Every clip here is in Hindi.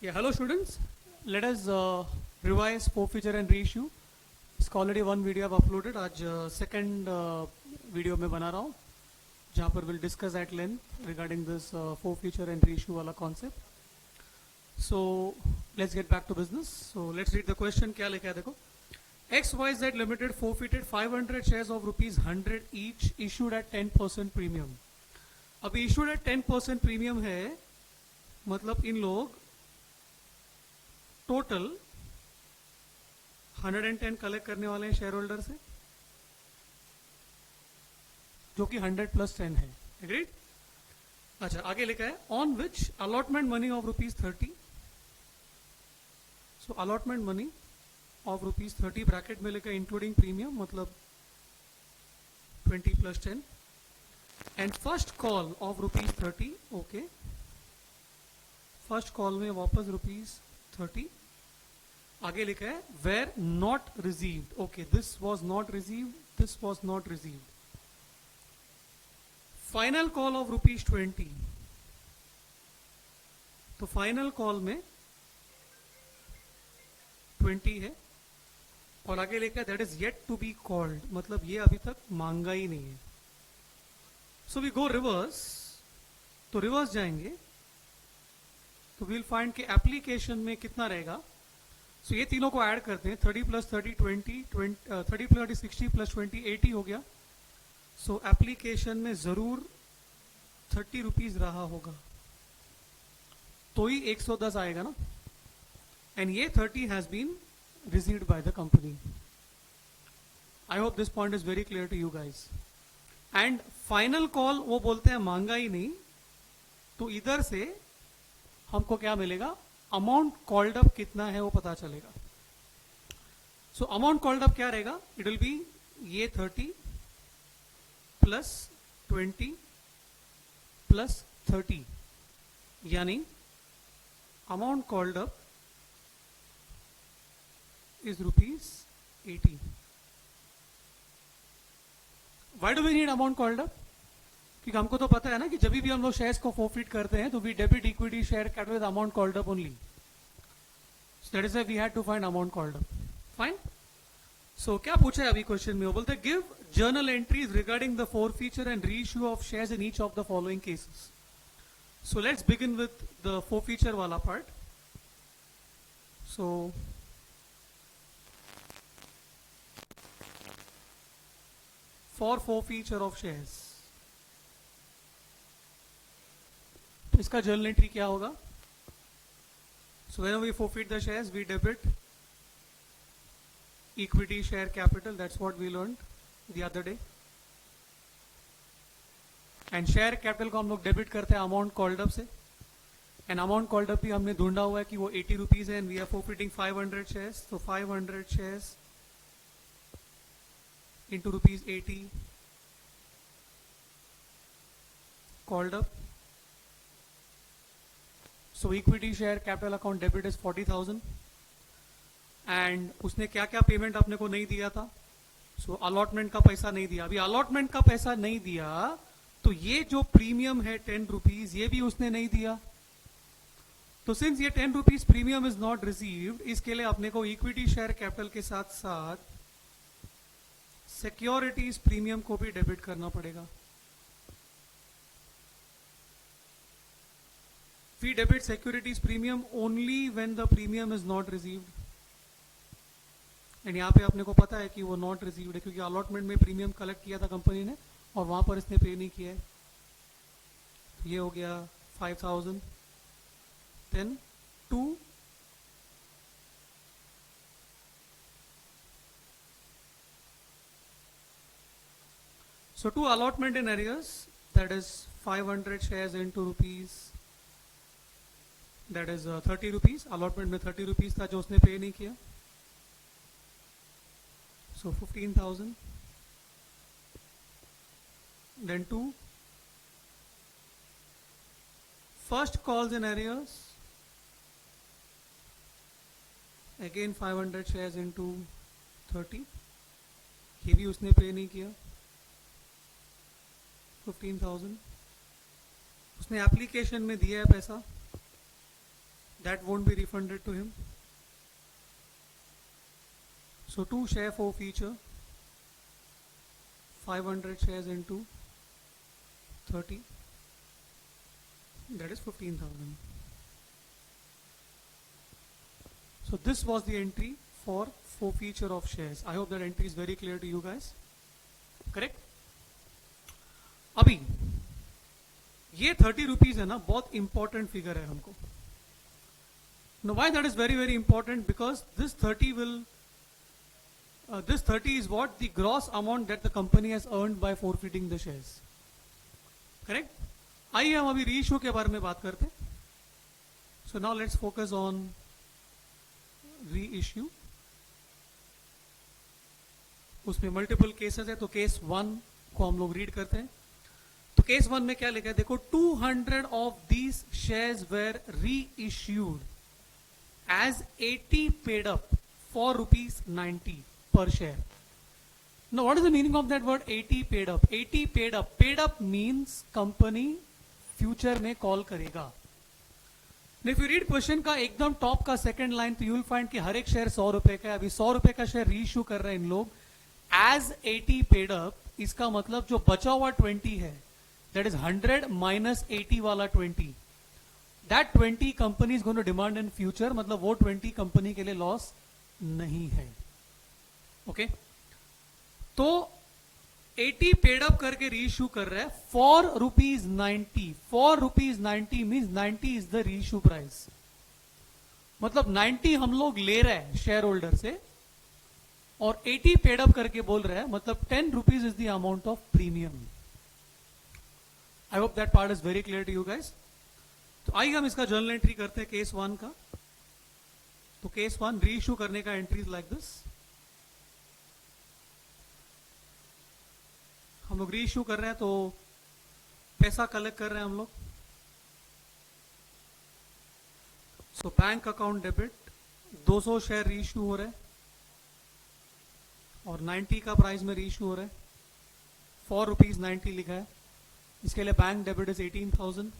Yeah, hello students. Let us revise forfeiture and reissue. इसका already one video I've uploaded. आज सेकंड वीडियो में बना रहा हूँ जहाँ पर will discuss at length regarding this forfeiture and reissue वाला concept. So let's get back to business. So let's read the question. क्या लिखा है देखो. XYZ Limited forfeited 500 shares of rupees 100 each issued at 10% premium. अभी issued at 10% premium है, मतलब इन लोग टोटल 110 कलेक्ट करने वाले हैं शेयर होल्डर से, जो कि 100 प्लस 10 है. एग्रीड. अच्छा, आगे लिखा है on which allotment money of rupees 30. So allotment money of rupees 30 bracket में लिखा है इंक्लूडिंग प्रीमियम, मतलब 20 plus 10. And first call of rupees 30. Okay, first call में वापस रुपीज 30. आगे लिखा है were not received. Okay, this was not received, this was not received. Final call of rupees 20. तो फाइनल कॉल में 20 है और आगे लिखा है that is yet to be called, मतलब ये अभी तक मांगा ही नहीं है. So we go reverse. तो रिवर्स जाएंगे तो वील फाइंड के एप्लीकेशन में कितना रहेगा. सो ये तीनों को ऐड करते हैं. 30 प्लस 30 20, 30 प्लस 30 60 प्लस 20 80 हो गया. सो एप्लीकेशन में जरूर 30 रुपीज रहा होगा, तो ही 110 आएगा ना. एंड ये 30 has been received by the company. I hope this point is very clear to you guys. And final call वो बोलते हैं मांगा ही नहीं, तो इधर से हमको क्या मिलेगा, अमाउंट कॉल्ड अप कितना है वो पता चलेगा. सो अमाउंट कॉल्ड अप क्या रहेगा, इट विल बी ये 30 प्लस 20 प्लस 30, यानी amount called up is rupees 80. Why do we need amount called up? क्योंकि हमको तो पता है ना कि जब भी हम लोग शेयर्स को फोरफिट करते हैं तो we debit equity share capital with amount called up only. So that is why we had to find amount called up. Fine. So क्या पूछा है अभी क्वेश्चन में, वो बोलते हैं give journal entries regarding the forfeiture and reissue of shares in each of the following cases. So let's begin with the forfeiture वाला part. So for forfeiture of shares, इसका जर्नल एंट्री क्या होगा. सो when we forfeit the shares we debit equity share capital. That's what we learned the other day. And share capital को हम लोग डेबिट करते हैं अमाउंट कॉल्ड अप से. एंड अमाउंट कॉल्ड अप भी हमने ढूंढा हुआ है कि वो 80 रुपीज है. And we are forfeiting 500 shares. तो 500 shares into rupees 80 called up. So equity share capital account debit is 40,000. And उसने क्या क्या पेमेंट अपने को नहीं दिया था. सो अलॉटमेंट का पैसा नहीं दिया. अभी अलॉटमेंट का पैसा नहीं दिया तो ये जो प्रीमियम है 10 रुपीज, ये भी उसने नहीं दिया. तो सिंस ये 10 rupees premium is not received, इसके लिए अपने को इक्विटी शेयर कैपिटल के साथ साथ सिक्योरिटीज प्रीमियम को भी डेबिट करना पड़ेगा. We debit securities premium only when the premium is not received. And यहाँ पे अपने को पता है कि वो नॉट रिसीव्ड है क्योंकि अलॉटमेंट में प्रीमियम कलेक्ट किया था कंपनी ने और वहां पर इसने पे नहीं किया है. ये हो गया 5,000. Then 2 so 2 allotment in arrears, that is 500 shares into rupees, that is 30 rupees. Allotment में 30 रुपीज था जो उसने पे नहीं किया. So 15,000. Then 2 first calls in arrears, again 500 shares into 30, ये भी उसने पे नहीं किया. 15,000. उसने एप्लीकेशन में दिया है पैसा, that won't be refunded to him. So 2 share forfeiture, 500 shares into 30, that is 15,000. So this was the entry for forfeiture of shares. I hope that entry is very clear to you guys. Correct? अभी ये 30 रुपीज है ना, बहुत इंपॉर्टेंट फिगर है हमको. Now why that is very very important? Because this 30 will this 30 is what the gross amount that the company has earned by forfeiting the shares. Correct? आइए हम अभी रीइश्यू के बारे में बात करते हैं. So now let's focus on reissue. उसमें मल्टीपल केसेस है, तो केस 1 को हम लोग रीड करते हैं. तो केस 1 में क्या लिखा है देखो, 200 of these shares were reissued as 80 paid up for ₹90 per share. Now what is the meaning of that word 80 paid up? 80 paid up. Paid up means company future में कॉल करेगा. If you read क्वेश्चन का एकदम टॉप का सेकंड लाइन, तो यू विल फाइंड कि हर एक शेयर 100 रुपए का है. अभी 100 रुपए का शेयर रीइश्यू कर रहे हैं इन लोग एज 80 पेड अप. इसका मतलब जो बचा हुआ 20 है, दैट इज 100 माइनस 80 वाला 20, that 20 company is going to demand in future. मतलब वो 20 कंपनी के लिए लॉस नहीं है. ओके तो 80 पेड अप करके रीइश्यू कर रहा है for ₹90. For ₹90 means 90 is the reissue price. मतलब 90 हम लोग ले रहे हैं शेयर होल्डर से और 80 पेड अप करके बोल रहा है, मतलब 10 rupees is the amount of premium. I hope that part is very clear to you guys. तो आइए हम इसका जर्नल एंट्री करते हैं केस 1 का. तो केस 1 रीइश्यू करने का एंट्री इज लाइक दिस. हम लोग रीइश्यू कर रहे हैं तो पैसा कलेक्ट कर रहे हैं हम लोग. So bank account debit 200 share reissue हो रहे हैं और 90 का प्राइस में रीइश्यू हो रहा है. ₹4.90 लिखा है. इसके लिए bank debit is 18,000.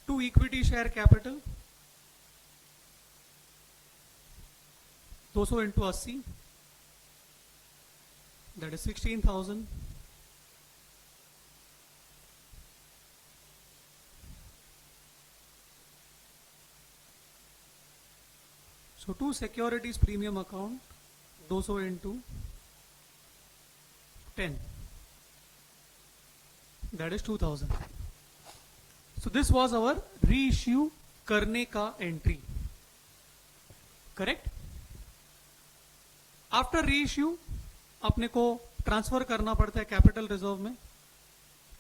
To equity share capital 200 into 80, that is 16,000. So two securities premium account 200 into 10, that is 2000. So this was our reissue करने का entry. Correct? After reissue अपने को ट्रांसफर करना पड़ता है कैपिटल रिजर्व में.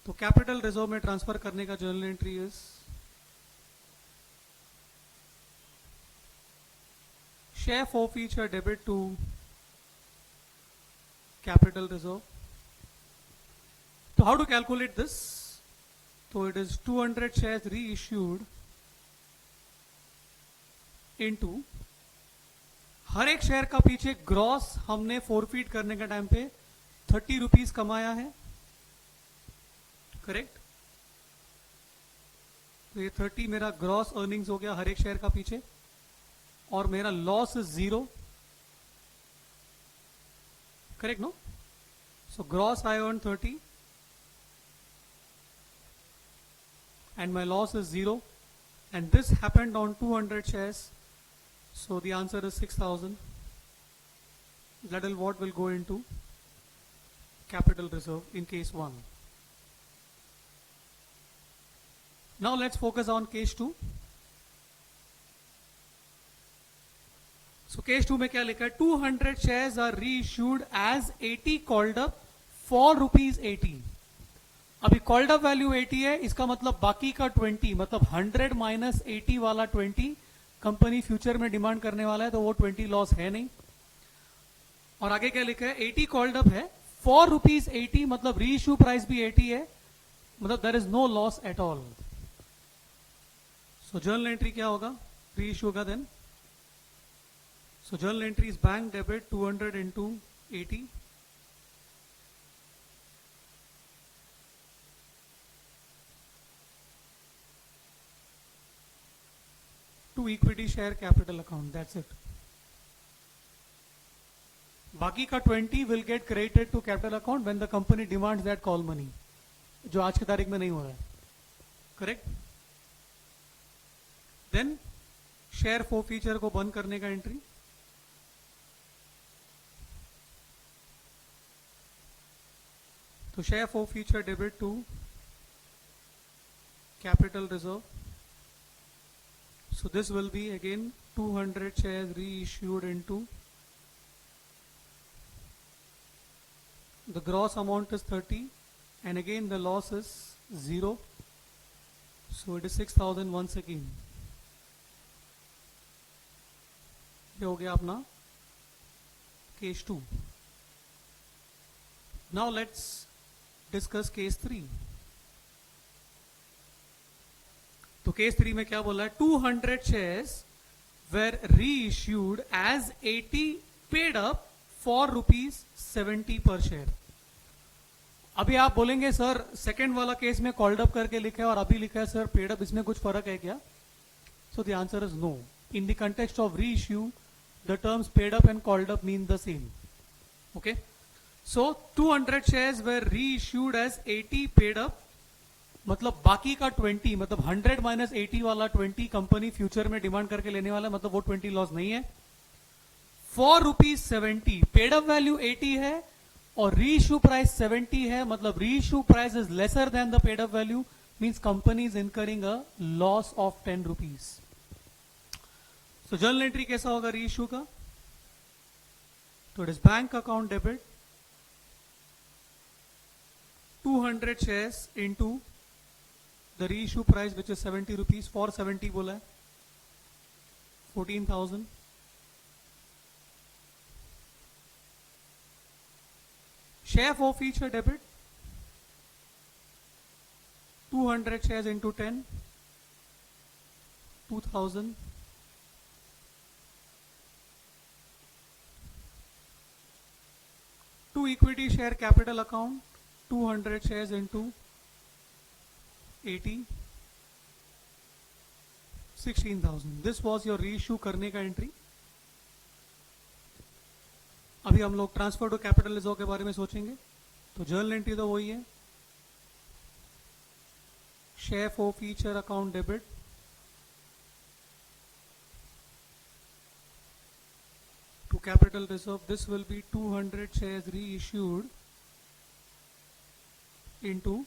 तो कैपिटल रिजर्व में ट्रांसफर करने का journal entry is share forfeiture debit to capital reserve. So how to calculate this? So it is 200 shares reissued into हर एक शेयर का पीछे ग्रॉस हमने फोरफीट करने के टाइम पे 30 रुपीज कमाया है. करेक्ट? तो ये 30 मेरा ग्रॉस अर्निंग्स हो गया हर एक शेयर का पीछे और मेरा loss is 0. Correct no? So gross I earn 30 and my loss is 0, and this happened on 200 shares, so the answer is 6,000. That is what will go into capital reserve in case 1. Now let's focus on case 2. So case 2 में क्या लिखा है? 200 shares are reissued as 80 called up for ₹80. अभी कॉल्ड अप वैल्यू 80 है, इसका मतलब बाकी का 20, मतलब 100 माइनस 80 वाला 20 कंपनी फ्यूचर में डिमांड करने वाला है, तो वो 20 लॉस है नहीं. और आगे क्या लिखा है? 80 कॉल्ड अप है फॉर ₹80, मतलब री इश्यू प्राइस भी 80 है, मतलब there is no loss at all. So journal entry क्या होगा री इश्यू का then? So journal entry is bank debit 200 into 80. To equity share capital account, that's it. बाकी का 20 will get credited to capital account when the company demands that call money, जो आज की तारीख में नहीं हो रहा है. Correct. Then share forfeiture को बंद करने का एंट्री. तो share forfeiture debit to capital reserve. So this will be again 200 shares reissued into, the gross amount is 30 and again the loss is 0, so it is 6,000 once again. ये हो गया अपना case 2. Now let's discuss case 3. तो केस 3 में क्या बोला है? 200 shares were reissued as 80 paid up for ₹70 per share. अभी आप बोलेंगे सर सेकंड वाला केस में कॉल्ड अप करके लिखा है और अभी लिखा है सर पेड अप, इसमें कुछ फर्क है क्या? So the answer is no. In the context of reissue the terms paid up and called up mean the same. Okay, so 200 shares were reissued as 80 paid up, मतलब बाकी का 20, मतलब 100 माइनस 80 वाला 20 कंपनी फ्यूचर में डिमांड करके लेने वाला, मतलब वो 20 लॉस नहीं है. फॉर ₹70 पेड अप वैल्यू 80 है और री इश्यू प्राइस 70 है, मतलब री issue price is lesser than the paid up value, means company is incurring a loss of ₹10. So journal entry कैसा होगा री इश्यू का? तो it is bank account debit 200 shares into the reissue price which is ₹70, for 70 बोला है 14,000. Share for feature debit 200 shares into 10, 2,000. To equity share capital account 200 shares into 80, 16,000. This was your reissue करने का एंट्री. अभी हम लोग ट्रांसफर टू कैपिटल रिजर्व के बारे में सोचेंगे. तो जर्नल एंट्री तो वही है, share forfeiture account debit to capital reserve. This will be 200 shares reissued into,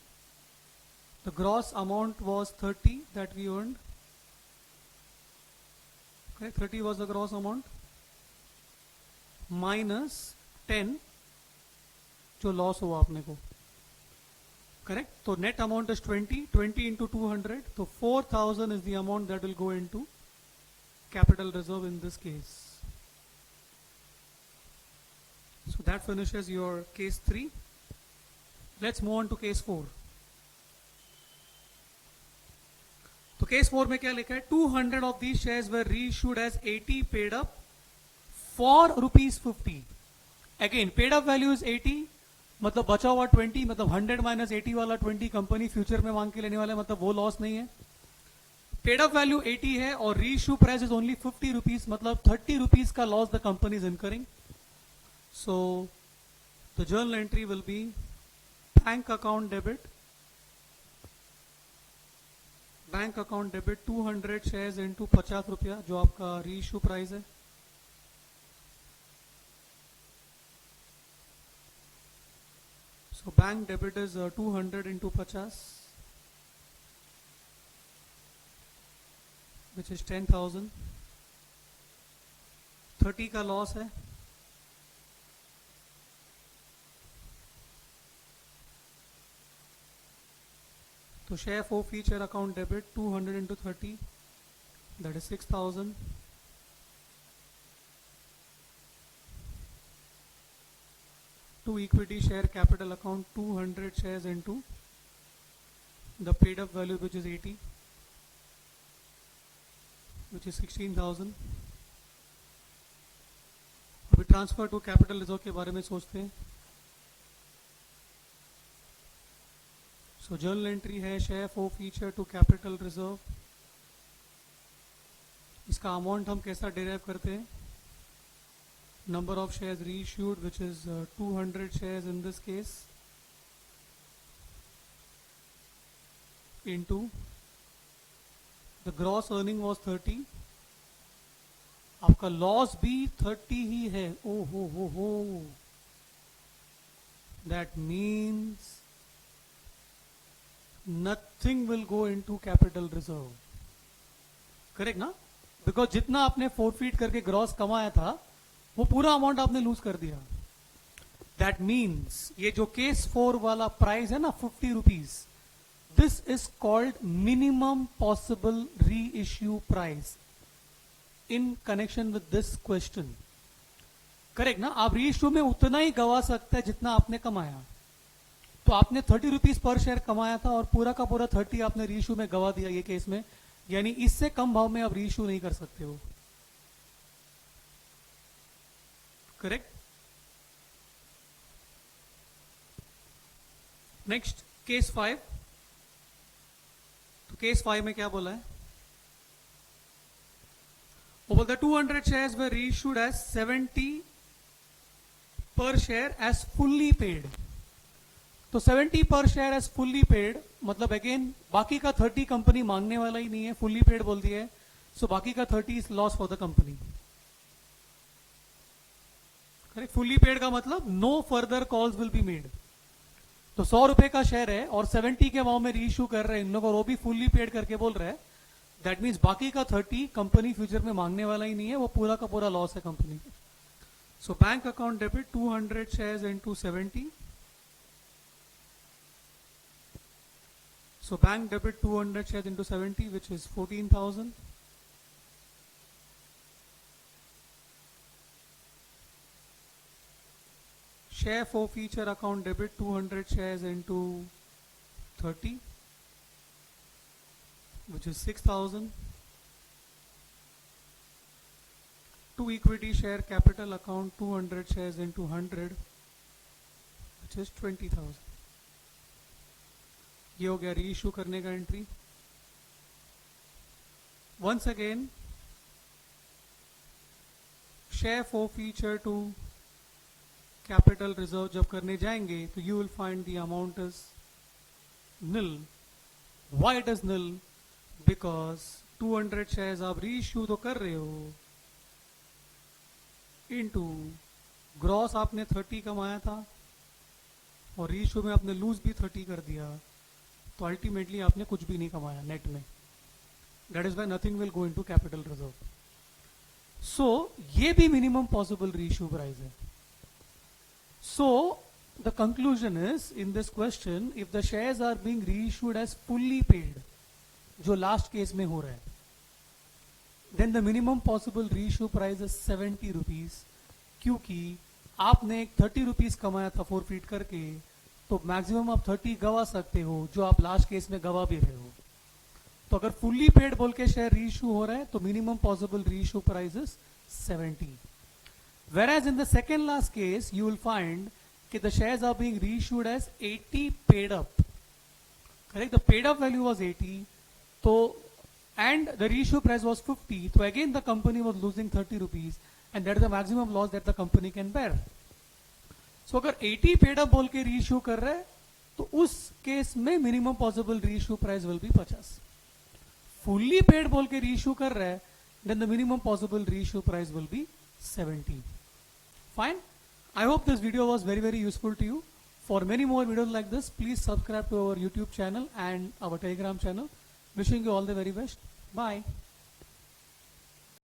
the gross amount was 30 that we earned. Okay, 30 was the gross amount minus 10 जो लॉस हुआ अपने को. करेक्ट. तो नेट अमाउंट इज 20 इंटू 200, तो 4,000 is the amount that will go into capital reserve in this case. So that finishes your case 3. Let's move on to case 4. तो केस 4 में क्या लिखा है? 200 of these shares were reissued as 80 paid up for ₹50. Again paid up value is 80, मतलब बचा हुआ 20, मतलब 100 माइनस 80 वाला 20 कंपनी फ्यूचर में मांग के लेने वाला है, मतलब वो लॉस नहीं है. पेड अप वैल्यू 80 है और रीइश्यू प्राइस इज ओनली ₹50, मतलब ₹30 का loss the company is incurring. So the journal entry will be bank account debit, bank account debit 200 shares into ₹50 जो आपका रीइश्यू प्राइस है. So bank debit is 200 into 50 which is 10,000. 30 का लॉस है. तो share forfeiture account debit 200 into 30, that is 6,000. To equity share capital account 200 shares into the paid up value which is 80, which is 16,000. अभी ट्रांसफर टू कैपिटल रिजर्व के बारे में सोचते हैं. सो जर्नल एंट्री है share forfeiture to capital reserve इसका अमाउंट हम कैसा डिराइव करते हैं? Number of shares reissued which is 200 shares in this case into the gross earning was 30, आपका लॉस भी 30 ही है. ओ हो, that means nothing will go into capital reserve. Correct ना? बिकॉज जितना आपने फोरफीट करके ग्रॉस कमाया था वो पूरा अमाउंट आपने लूज कर दिया. दैट मीन्स ये जो केस 4 वाला प्राइस है ना 50 rupees, this is called minimum possible reissue price in connection with this question. Correct ना? आप री इश्यू में उतना ही गवा सकते हैं जितना आपने कमाया. तो आपने 30 रुपीज पर शेयर कमाया था और पूरा का पूरा 30 आपने री इश्यू में गवा दिया ये केस में, यानी इससे कम भाव में आप री इश्यू नहीं कर सकते हो. करेक्ट? Next case 5. तो केस 5 में क्या बोला है? वो बोलता है 200 shares were reissued as 70 per share as fully paid. तो 70 per share as fully paid मतलब अगेन बाकी का 30 कंपनी मांगने वाला ही नहीं है, फुल्ली पेड बोल दिया है. सो बाकी का 30 is loss for the company. Correct? Fully paid का मतलब no further calls will be made. तो 100 रुपए का शेयर है और 70 के भाव में रीइश्यू कर रहे हैं इन लोगों, वो भी फुल्ली पेड करके बोल रहे हैं. दैट मीन्स बाकी का 30 कंपनी फ्यूचर में मांगने वाला ही नहीं है, वो पूरा का पूरा लॉस है company. So bank account debit 200 shares into 70. So bank debit 200 shares into 70, which is 14,000. Share forfeiture account debit 200 shares into 30, which is 6,000. To equity share capital account 200 shares into 100, which is 20,000. ये हो गया री इशू करने का एंट्री. Once again share forfeiture to capital reserve जब करने जाएंगे तो you will find the amount is nil. Why it is nil? Because 200 shares आप री इशू तो कर रहे हो इनटू ग्रॉस आपने 30 कमाया था और री इशू में आपने लूज भी 30 कर दिया, तो अल्टीमेटली आपने कुछ भी नहीं कमाया नेट में. That is why nothing will go into capital reserve. So ये भी मिनिमम पॉसिबल रीइश्यू प्राइस है. So the conclusion is in this question if the shares are being reissued as fully paid, जो लास्ट केस में हो रहा है, then the minimum possible reissue price is 70 rupees. क्योंकि आपने 30 रुपीज कमाया था फोरफीट करके, तो मैक्सिमम आप 30 गवा सकते हो जो आप लास्ट केस में गवा भी रहे हो. तो अगर फुल्ली पेड बोल के शेयर रीइश्यू हो रहा है तो minimum possible reissue price is 70. Whereas in the second last case you will find that the shares are being reissued as 80 paid up. Correct? The paid up value was 80, so and the reissue price was 50. So again the company was losing 30 rupees, and that is the maximum loss that the company can bear. So अगर 80 पेड अप बोल के रीइश्यू कर रहे हैं तो उस केस में minimum possible reissue price will be 50. Fully paid बोल के रीइश्यू कर रहे हैं then the minimum possible reissue price will be 70. Fine. I hope this video was very useful to you. For many more videos like this, please subscribe to our YouTube channel and our Telegram channel. Wishing you all the very best. Bye.